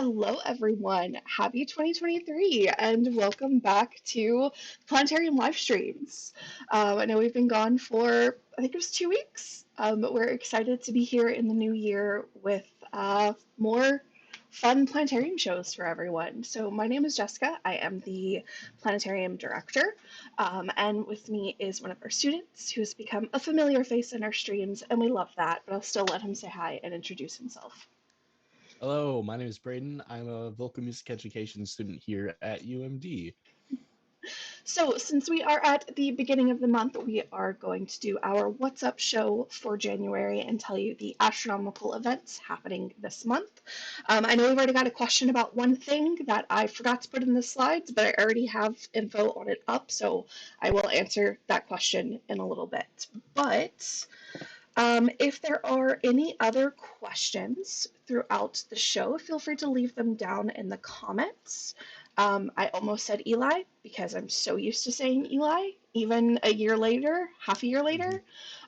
Hello, everyone. Happy 2023 and welcome back to Planetarium live streams. I know we've been gone for, I think it was 2 weeks, but we're excited to be here in the new year with more fun planetarium shows for everyone. So, my name is Jessica. I am the planetarium director, and with me is one of our students who has become a familiar face in our streams, and we love that, but I'll still let him say hi and introduce himself. Hello, my name is Braden. I'm a vocal music education student here at UMD. So, since we are at the beginning of the month, we are going to do our What's Up show for January and tell you the astronomical events happening this month. I know we've already got a question about one thing that I forgot to put in the slides, but I already have info on it up, so I will answer that question in a little bit. But if there are any other questions throughout the show, feel free to leave them down in the comments. I almost said Eli because I'm so used to saying Eli, even a year later, half a year later.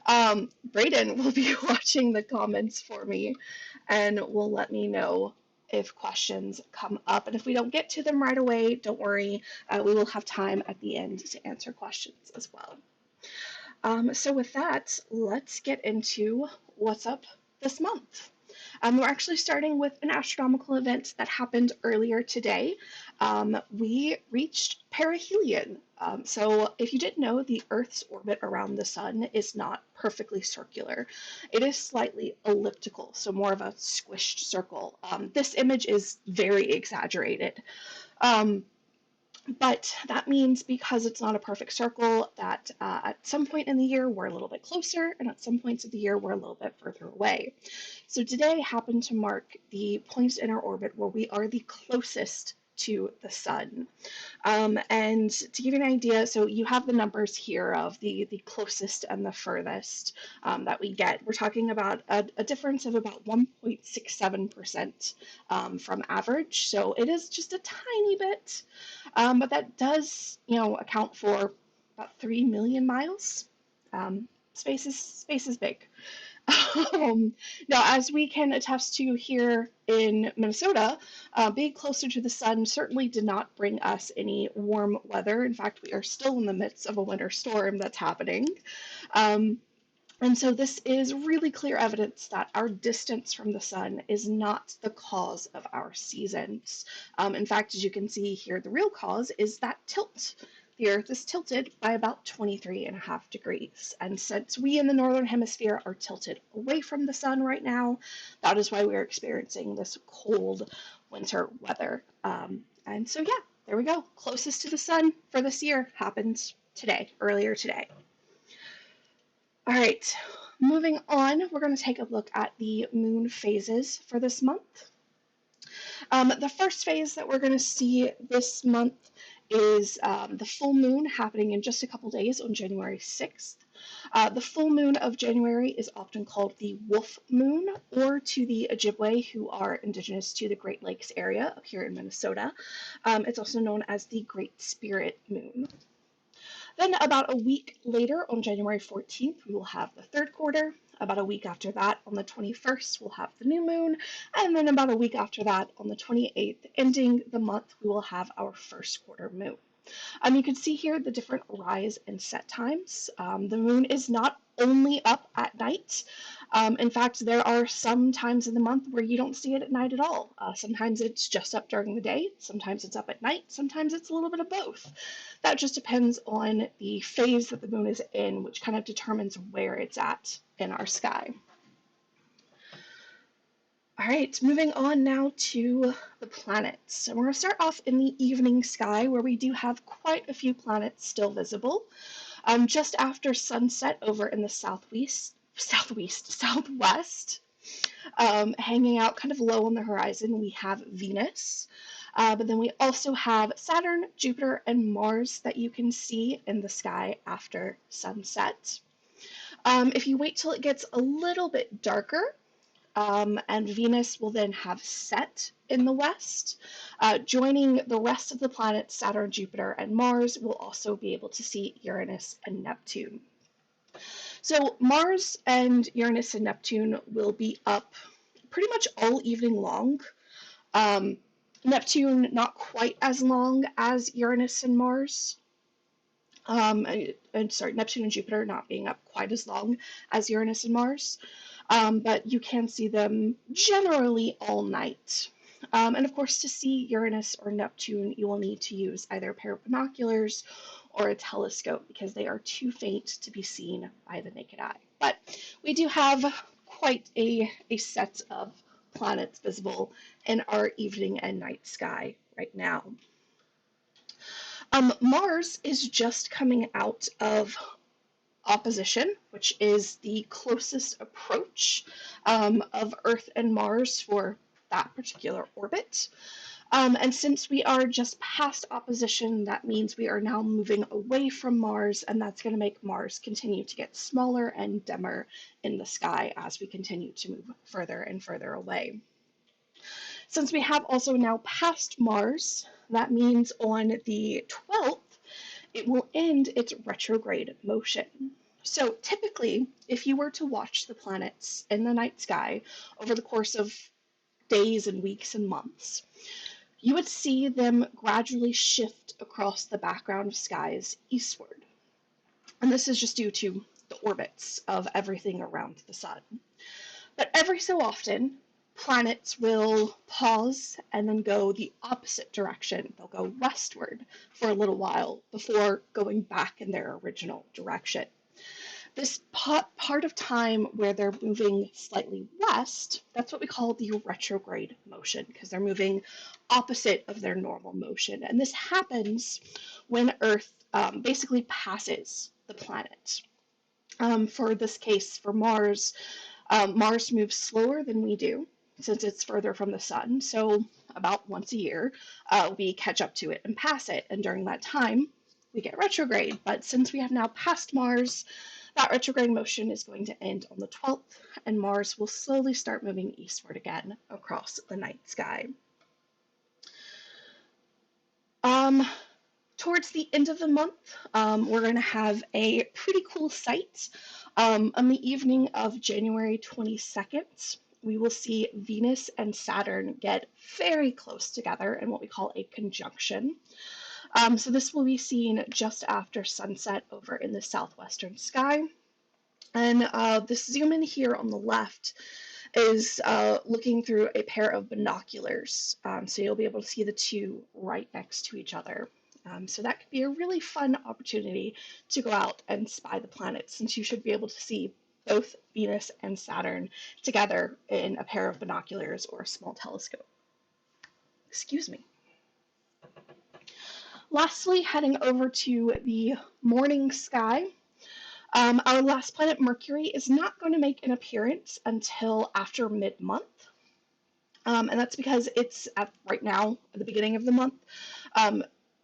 Brayden will be watching the comments for me and will let me know if questions come up. And if we don't get to them right away, don't worry, we will have time at the end to answer questions as well. So with that, let's get into what's up this month. We're actually starting with an astronomical event that happened earlier today. We reached perihelion. So if you didn't know, the Earth's orbit around the sun is not perfectly circular. It is slightly elliptical, so more of a squished circle. This image is very exaggerated. Um, but that means because it's not a perfect circle, that at some point in the year we're a little bit closer, and at some points of the year we're a little bit further away. So today happened to mark the point in our orbit where we are the closest to the sun. And to give you an idea, so you have the numbers here of the closest and the furthest that we get. We're talking about a difference of about 1.67% from average. So it is just a tiny bit, but that does, account for about 3 million miles. Space is big. Now, as we can attest to here in Minnesota, being closer to the sun certainly did not bring us any warm weather. In fact, we are still in the midst of a winter storm that's happening. Um, and so this is really clear evidence that our distance from the sun is not the cause of our seasons. In fact, as you can see here, the real cause is that tilt. The Earth is tilted by about 23.5 degrees. And since we in the Northern Hemisphere are tilted away from the sun right now, that is why we're experiencing this cold winter weather. And so, yeah, there we go. Closest to the sun for this year happened today, earlier today. All right, moving on, we're going to take a look at the moon phases for this month. The first phase that we're going to see this month is the full moon happening in just a couple days on January 6th. The full moon of January is often called the wolf moon, or to the Ojibwe, who are indigenous to the Great Lakes area up here in Minnesota. It's also known as the Great Spirit moon. Then about a week later, on January 14th, we will have the third quarter. About a week after that, on the 21st, we'll have the new moon. And then about a week after that, on the 28th, ending the month, we will have our first quarter moon. You can see here the different rise and set times. The moon is not only up at night. In fact, there are some times in the month where you don't see it at night at all. Sometimes it's just up during the day, sometimes it's up at night, sometimes it's a little bit of both. That just depends on the phase that the moon is in, which kind of determines where it's at in our sky. All right, moving on now to the planets. So we're going to start off in the evening sky, where we do have quite a few planets still visible. Just after sunset over in the southwest, hanging out kind of low on the horizon, we have Venus. But then we also have Saturn, Jupiter, and Mars that you can see in the sky after sunset. If you wait till it gets a little bit darker, and Venus will then have set in the west. Joining the rest of the planets, Saturn, Jupiter, and Mars, will also be able to see Uranus and Neptune. So Mars and Uranus and Neptune will be up pretty much all evening long. Um, Neptune, not quite as long as Uranus and Mars. Neptune and Jupiter not being up quite as long as Uranus and Mars, but you can see them generally all night. And of course, to see Uranus or Neptune, you will need to use either a pair of binoculars or a telescope because they are too faint to be seen by the naked eye. But we do have quite a set of planets visible in our evening and night sky right now. Mars is just coming out of opposition, which is the closest approach of Earth and Mars for that particular orbit. And since we are just past opposition, that means we are now moving away from Mars, and that's going to make Mars continue to get smaller and dimmer in the sky as we continue to move further and further away. Since we have also now passed Mars, that means on the 12th, it will end its retrograde motion. So typically, if you were to watch the planets in the night sky over the course of days and weeks and months, you would see them gradually shift across the background skies eastward. And this is just due to the orbits of everything around the sun. But every so often, planets will pause and then go the opposite direction. They'll go westward for a little while before going back in their original direction. This part of time where they're moving slightly west, that's what we call the retrograde motion, because they're moving opposite of their normal motion. And this happens when Earth basically passes the planet. For this case, for Mars, Mars moves slower than we do since it's further from the sun. So about once a year, we catch up to it and pass it. And during that time, we get retrograde. But since we have now passed Mars, that retrograde motion is going to end on the 12th, and Mars will slowly start moving eastward again across the night sky. Towards the end of the month, we're going to have a pretty cool sight. On the evening of January 22nd, we will see Venus and Saturn get very close together in what we call a conjunction. So this will be seen just after sunset over in the southwestern sky. And this zoom in here on the left is looking through a pair of binoculars. So you'll be able to see the two right next to each other. So that could be a really fun opportunity to go out and spy the planets, since you should be able to see both Venus and Saturn together in a pair of binoculars or a small telescope. Excuse me. Lastly, heading over to the morning sky, our last planet, Mercury, is not going to make an appearance until after mid-month. And that's because it's right now, at the beginning of the month,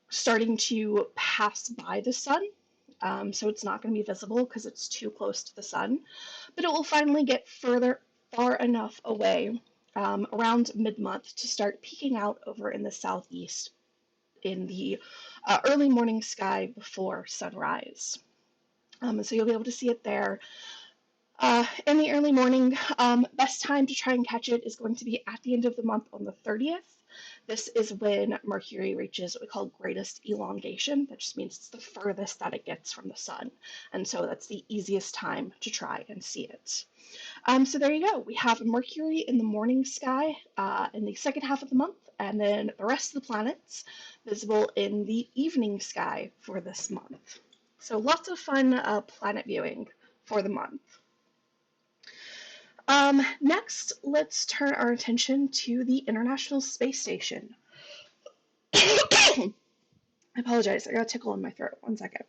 starting to pass by the sun. So it's not going to be visible because it's too close to the sun. But it will finally get far enough away around mid-month to start peeking out over in the southeast in the early morning sky before sunrise. So you'll be able to see it there. In the early morning, best time to try and catch it is going to be at the end of the month on the 30th. This is when Mercury reaches what we call greatest elongation. That just means it's the furthest that it gets from the sun. And so that's the easiest time to try and see it. So there you go. We have Mercury in the morning sky in the second half of the month, and then the rest of the planets visible in the evening sky for this month. So lots of fun planet viewing for the month. Next, let's turn our attention to the International Space Station. I apologize, I got a tickle in my throat. One second.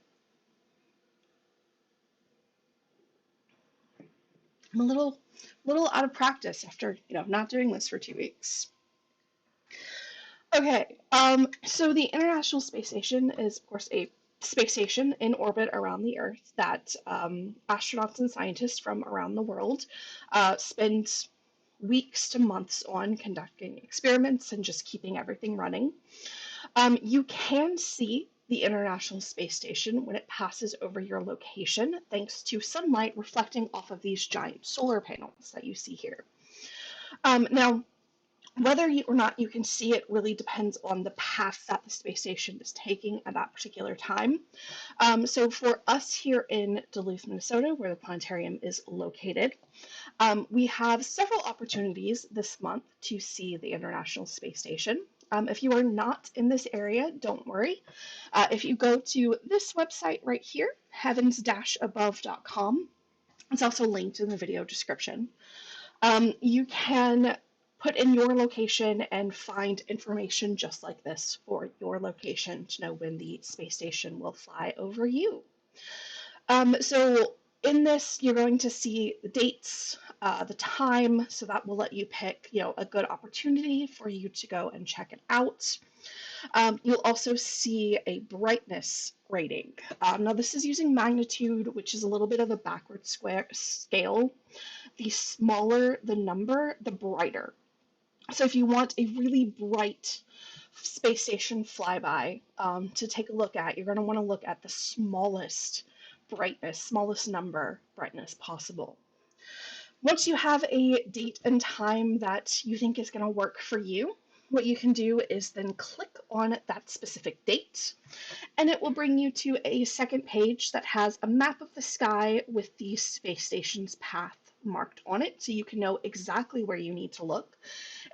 I'm a little out of practice after not doing this for 2 weeks. Okay, so the International Space Station is, of course, a space station in orbit around the Earth that astronauts and scientists from around the world spend weeks to months on conducting experiments and just keeping everything running. You can see the International Space Station when it passes over your location, thanks to sunlight reflecting off of these giant solar panels that you see here. Now, Whether or not you can see it really depends on the path that the space station is taking at that particular time. So for us here in Duluth, Minnesota, where the planetarium is located, we have several opportunities this month to see the International Space Station. If you are not in this area, don't worry. If you go to this website right here, heavens-above.com, it's also linked in the video description. You can put in your location and find information just like this for your location to know when the space station will fly over you. So in this, you're going to see the dates, the time, so that will let you pick, a good opportunity for you to go and check it out. You'll also see a brightness rating. Now this is using magnitude, which is a little bit of a backward scale. The smaller the number, the brighter. So if you want a really bright space station flyby to take a look at, you're going to want to look at the smallest brightness, smallest number brightness possible. Once you have a date and time that you think is going to work for you, what you can do is then click on that specific date, and it will bring you to a second page that has a map of the sky with the space station's path marked on it, so you can know exactly where you need to look.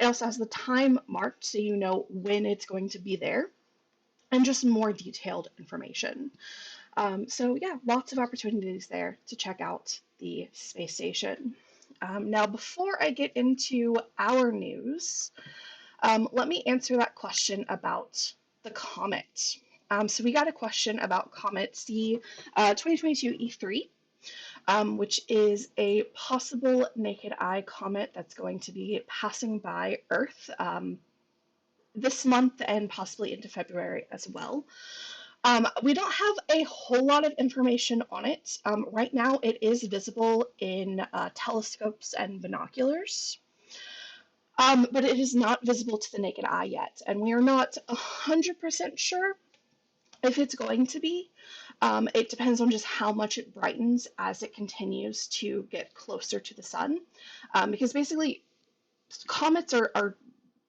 It also has the time marked, so you know when it's going to be there, and just more detailed information. So yeah, lots of opportunities there to check out the space station. Now, before I get into our news, let me answer that question about the comet. So we got a question about comet C 2022 E3, which is a possible naked eye comet that's going to be passing by Earth this month and possibly into February as well. We don't have a whole lot of information on it. Right now, it is visible in telescopes and binoculars, but it is not visible to the naked eye yet, and we are not 100% sure if it's going to be. It depends on just how much it brightens as it continues to get closer to the sun, because basically comets are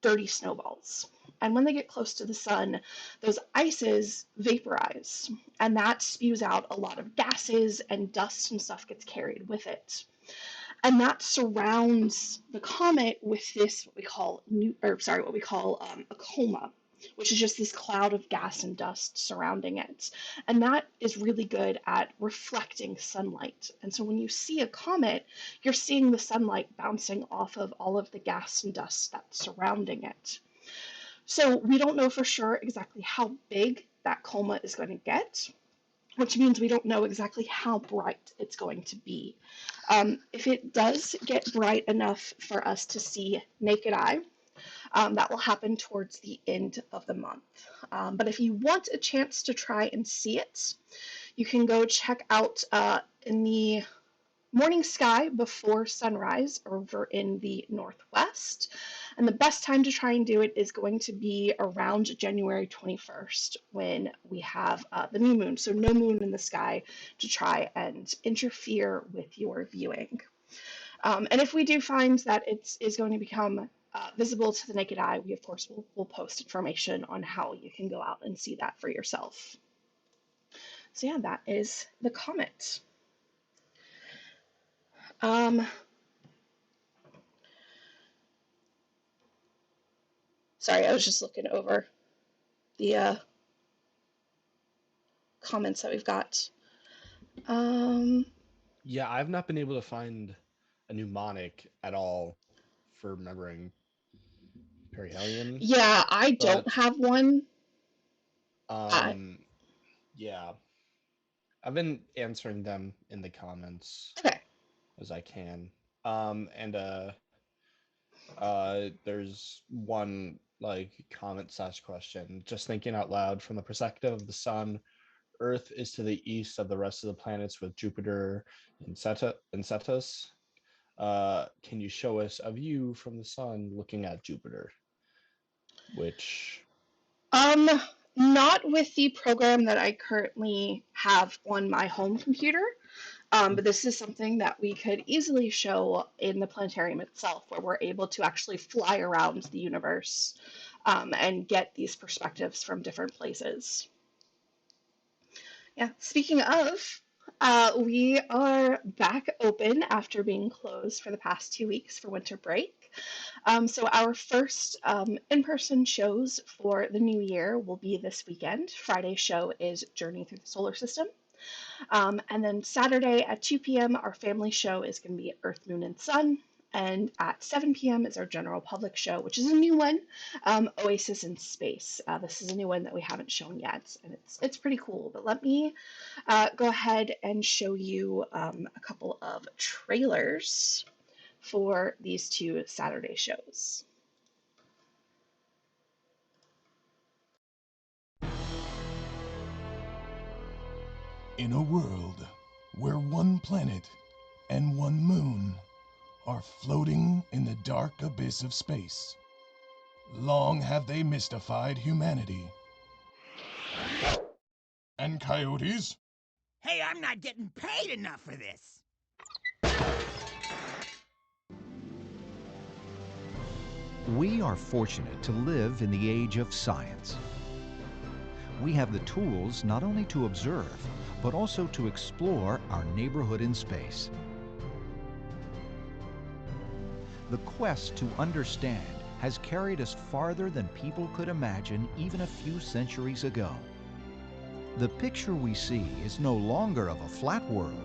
dirty snowballs. And when they get close to the sun, those ices vaporize, and that spews out a lot of gases, and dust and stuff gets carried with it. And that surrounds the comet with this what we call a coma, which is just this cloud of gas and dust surrounding it. And that is really good at reflecting sunlight. And so when you see a comet, you're seeing the sunlight bouncing off of all of the gas and dust that's surrounding it. So we don't know for sure exactly how big that coma is going to get, which means we don't know exactly how bright it's going to be. If it does get bright enough for us to see naked eye, that will happen towards the end of the month. But if you want a chance to try and see it, you can go check out in the morning sky before sunrise over in the northwest. And the best time to try and do it is going to be around January 21st when we have the new moon. So no moon in the sky to try and interfere with your viewing. And if we do find that it is going to become visible to the naked eye, we of course will post information on how you can go out and see that for yourself. So yeah, that is the comet. Sorry, I was just looking over the comments that we've got. Yeah, I've not been able to find a mnemonic at all for remembering perihelion, Yeah, I don't but have one. um, yeah, I've been answering them in the comments Okay. as I can. And there's one like comment slash question. Just thinking out loud, from the perspective of the sun, Earth is to the east of the rest of the planets, with Jupiter and Cetus. Can you show us a view from the sun looking at Jupiter? Which Um, Not with the program that I currently have on my home computer. But this is something that we could easily show in the planetarium itself, where we're able to actually fly around the universe and get these perspectives from different places. Yeah, speaking of, we are back open after being closed for the past 2 weeks for winter break. So our first in-person shows for the new year will be this weekend. Friday's show is Journey Through the Solar System. And then Saturday at 2 p.m., our family show is going to be Earth, Moon, and Sun. And at 7 p.m. is our general public show, which is a new one, Oasis in Space. This is a new one that we haven't shown yet, and it's pretty cool. But let me go ahead and show you a couple of trailers for these two Saturday shows. In a world where one planet and one moon are floating in the dark abyss of space, long have they mystified humanity. And coyotes? Hey, I'm not getting paid enough for this! We are fortunate to live in the age of science. We have the tools not only to observe, but also to explore our neighborhood in space. The quest to understand has carried us farther than people could imagine even a few centuries ago. The picture we see is no longer of a flat world,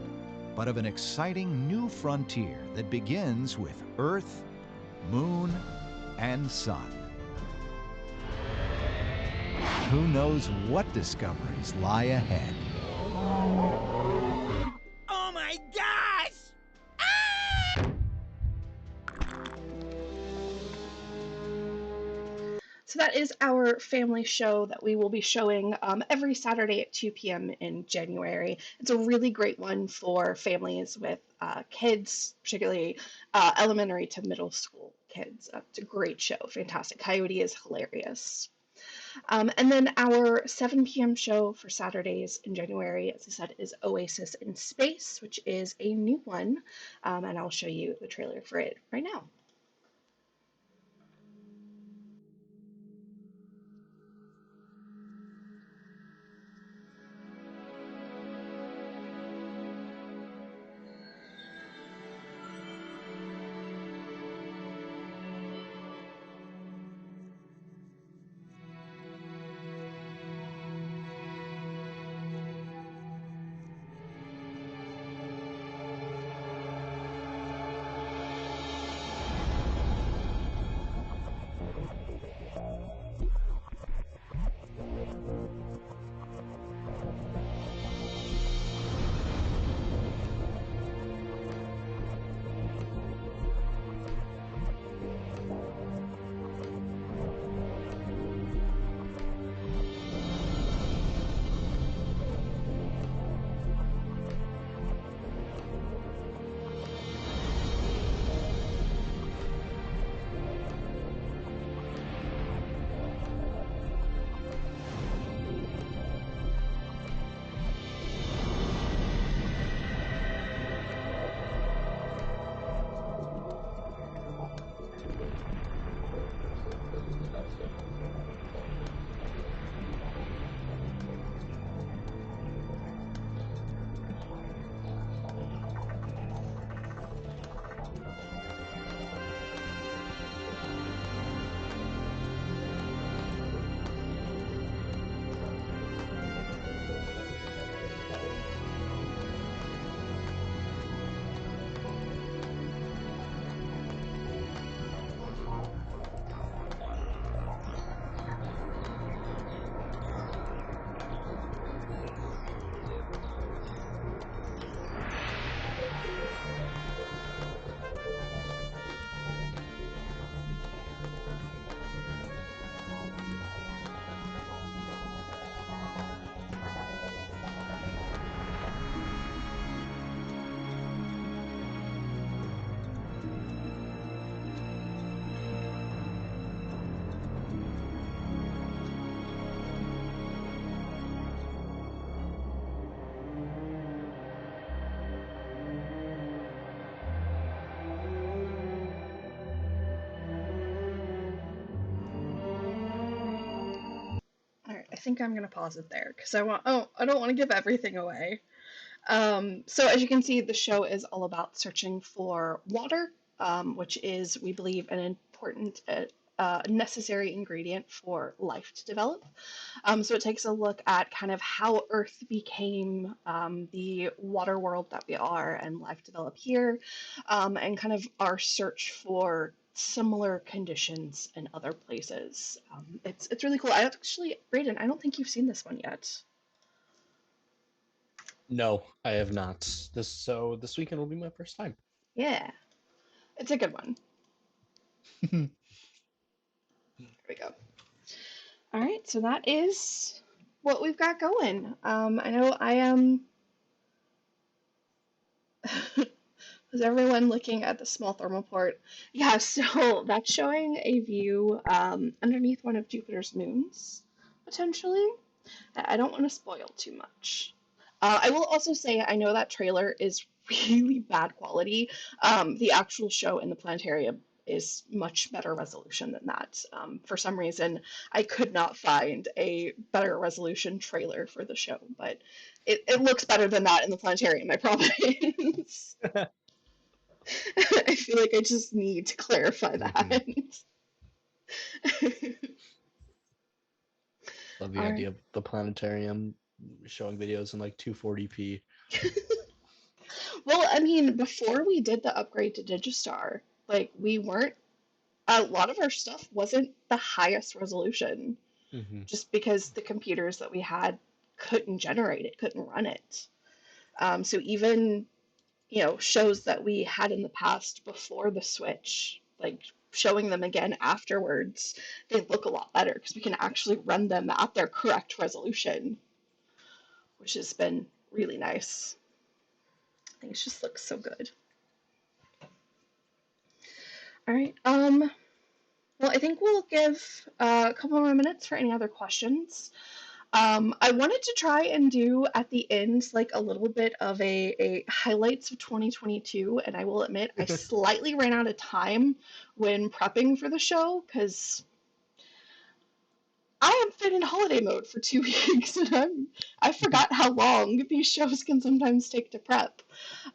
but of an exciting new frontier that begins with Earth, Moon, and Sun. Who knows what discoveries lie ahead? Oh my gosh! Ah! So that is our family show that we will be showing every Saturday at 2 p.m. in January. It's a really great one for families with kids, particularly elementary to middle school kids. It's a great show, fantastic. Coyote is hilarious. And then our 7 p.m. show for Saturdays in January, as I said, is Oasis in Space, which is a new one. And I'll show you the trailer for it right now. think I'm gonna pause it there because I don't want to give everything away. So as you can see, the show is all about searching for water, which is, we believe, an important, necessary ingredient for life to develop. So it takes a look at kind of how Earth became the water world that we are and life developed here, and kind of our search for similar conditions in other places. It's really cool. I actually, Brayden, I don't think you've seen this one yet. No, I have not. This weekend will be my first time. Yeah, it's a good one. There we go. All right, so that is what we've got going. I know I am. Is everyone looking at the small thermal port? Yeah, so that's showing a view underneath one of Jupiter's moons, potentially. I don't want to spoil too much. I will also say I know that trailer is really bad quality. The actual show in the planetarium is much better resolution than that. For some reason, I could not find a better resolution trailer for the show, but it looks better than that in the planetarium, I promise. I feel like I just need to clarify that. Love the idea of the planetarium showing videos in like 240p. Well, I mean, before we did the upgrade to Digistar, like a lot of our stuff wasn't the highest resolution, just because the computers that we had couldn't generate it, couldn't run it. So even, shows that we had in the past before the switch, like showing them again afterwards, they look a lot better because we can actually run them at their correct resolution, which has been really nice. Things just look so good. All right. Well, I think we'll give a couple more minutes for any other questions. I wanted to try and do at the end like a little bit of a highlights of 2022, and I will admit I slightly ran out of time when prepping for the show because I have been in holiday mode for 2 weeks, and I forgot how long these shows can sometimes take to prep.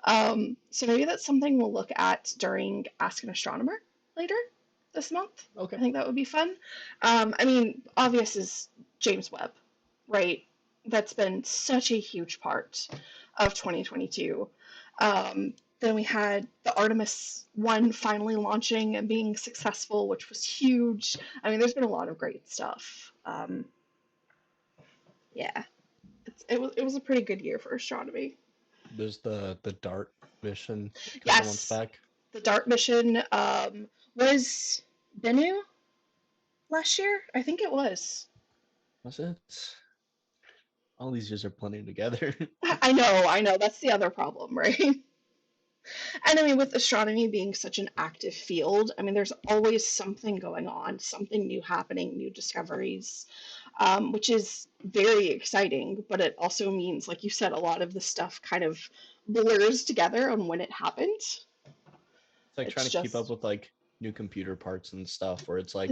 So maybe that's something we'll look at during Ask an Astronomer later this month. Okay. I think that would be fun. I mean, obvious is James Webb, right? That's been such a huge part of 2022. Then we had the Artemis 1 finally launching and being successful, which was huge. I mean, there's been a lot of great stuff. Yeah, it was a pretty good year for astronomy. There's the DART mission a couple Yes. months back. The DART mission was Bennu last year? I think it was. Was it? All these years are blending together. I know. That's the other problem, right? And I mean, with astronomy being such an active field, I mean, there's always something going on, something new happening, new discoveries, which is very exciting. But it also means, like you said, a lot of the stuff kind of blurs together on when it happened. It's like trying to keep up with like new computer parts and stuff, where it's like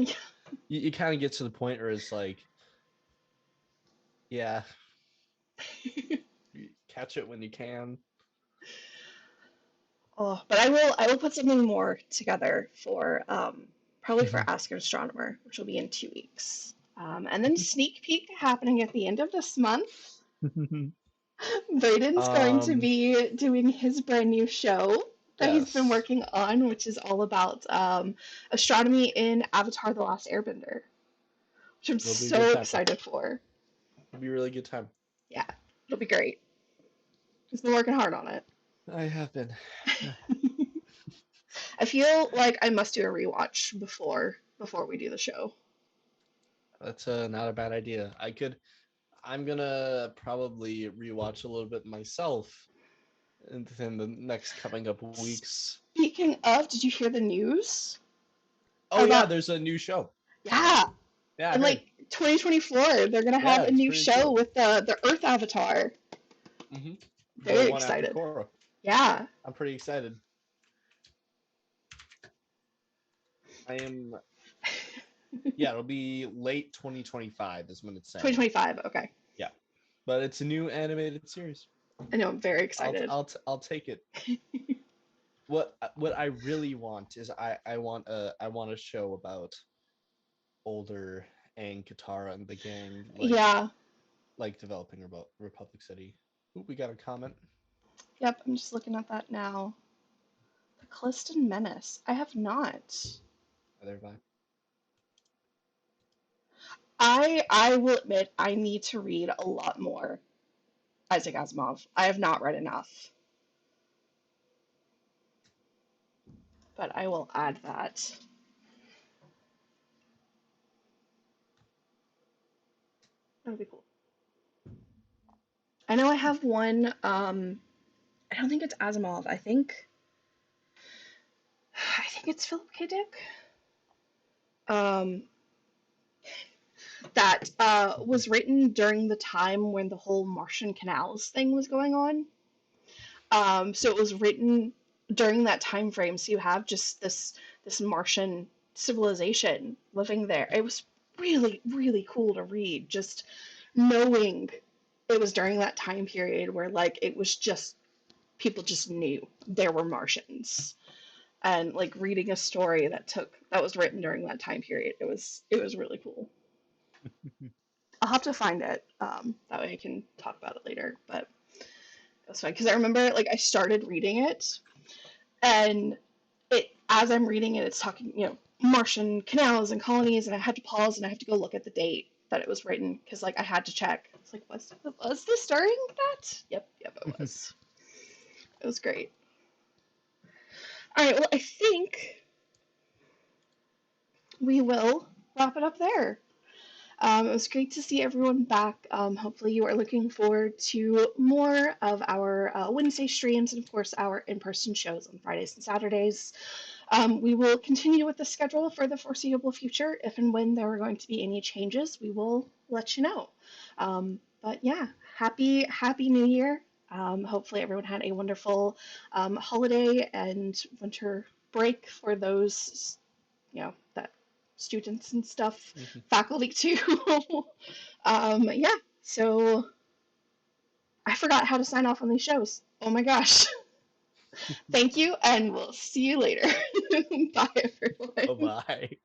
you kind of get to the point where it's like, yeah, catch it when you can. Oh, but I will put something more together for probably for Ask an Astronomer, which will be in 2 weeks. And then sneak peek happening at the end of this month. Brayden's going to be doing his brand new show that he's been working on, which is all about astronomy in Avatar: The Last Airbender, which I'm so excited for. It'll be a really good time. Yeah, it'll be great. He's been working hard on it. I have been. I feel like I must do a rewatch before we do the show. That's not a bad idea. I'm gonna probably rewatch a little bit myself in the next coming up weeks. Speaking of, did you hear the news? Oh yeah, there's a new show. Yeah. Yeah. In like 2024, they're gonna have a new show with the Earth Avatar. Mm-hmm. Very excited. Yeah. I'm pretty excited. I am Yeah, it'll be late 2025 is when it's saying. 2025. Okay. Yeah, but it's a new animated series. I know. I'm very excited. I'll take it. What I really want is I want a show about older Aang, Katara, and the gang, Yeah. like developing about Republic City. Ooh, we got a comment. Yep. I'm just looking at that now. The Callistan Menace. I have not. Oh, there, bye. I will admit I need to read a lot more Isaac Asimov. I have not read enough. But I will add that. That would be cool. I know I have one, I don't think it's Asimov. I think it's Philip K. Dick. Um, that was written during the time when the whole Martian canals thing was going on. So it was written during that time frame. So you have just this Martian civilization living there. It was really, really cool to read, just knowing it was during that time period where like it was just people just knew there were Martians. And like reading a story that was written during that time period, it was really cool. I'll have to find it. That way I can talk about it later. But that's fine because I remember like I started reading it, and it as I'm reading it, it's talking Martian canals and colonies, and I had to pause and I have to go look at the date that it was written because like I had to check. It's like was this during that? Yep, it was. It was great. All right, well I think we will wrap it up there. It was great to see everyone back. Hopefully, you are looking forward to more of our Wednesday streams and, of course, our in person shows on Fridays and Saturdays. We will continue with the schedule for the foreseeable future. If and when there are going to be any changes, we will let you know. But yeah, happy New Year. Hopefully, everyone had a wonderful holiday and winter break for those, that students and stuff, faculty too. Yeah, so I forgot how to sign off on these shows. Oh my gosh. Thank you, and we'll see you later. Bye, everyone. Bye.